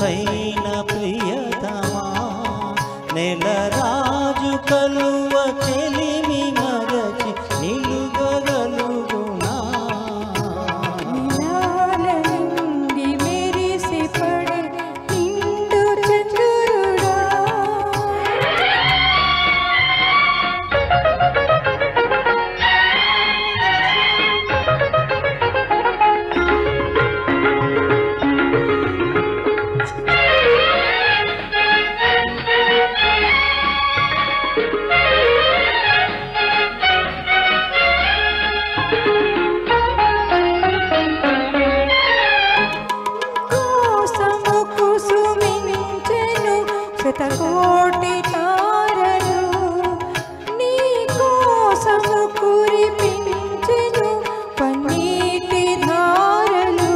మనసైన ప్రియతమా నెలరాజు కలువ చెలిమి మరచి నిలుగగలుగునా నింగి మెరిసి పడే నిండు చంద్రుడా శతకోటి తారలు నీ కోసము కురిపించెను పన్నీటి ధారలు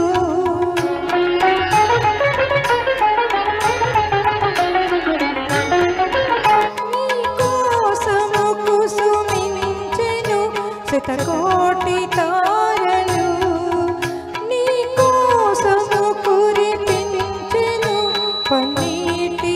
నీ కోసము కుసుమించెను శతకోటి తారలు నీ కోసము కురిపించెను పన్నీటి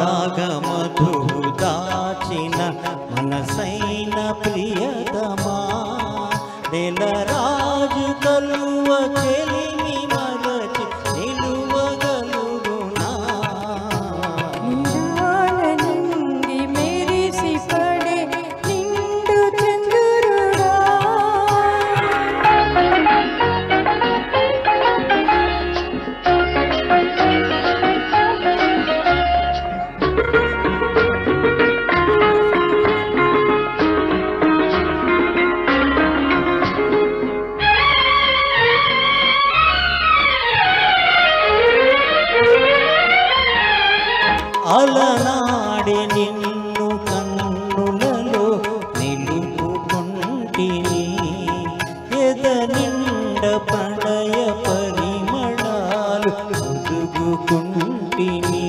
రాగమధువు దాచిన మనసైన ప్రియతమా నెలరాజు కలువ చెలిమి మరచి నిలువగలుగునా నింగి మెరిసి పడే నిండు చంద్రుడా అలనాడే నిన్ను కన్నులలో నిలుపుకుంటిని ఎద నిండ ప్రణయ పరిమళాలు ఒదుగుకుంటిని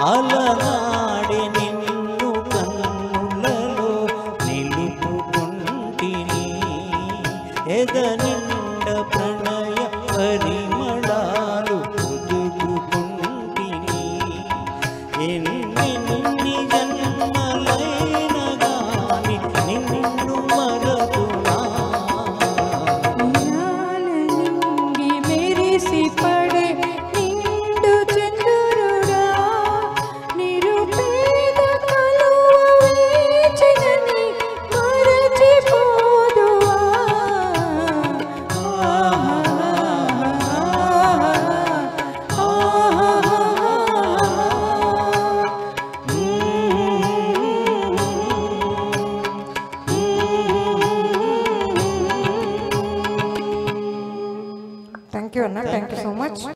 అలనాడే నిన్ను కన్నులలో నిలుపుకుంటిని ఎద నిండ ప్రణయ పరిమళాలు ఒదుగుకుంటిని ఎన్ని జన్మలైన గాని నిన్ను మరతునా నింగి మెరిసి పడే నిండు చంద్రుడా నిరుపేద కలువ వేచినని మరచిపోదువా థ్యాంక్ యూ అన్న థ్యాంక్ యూ సో మచ్.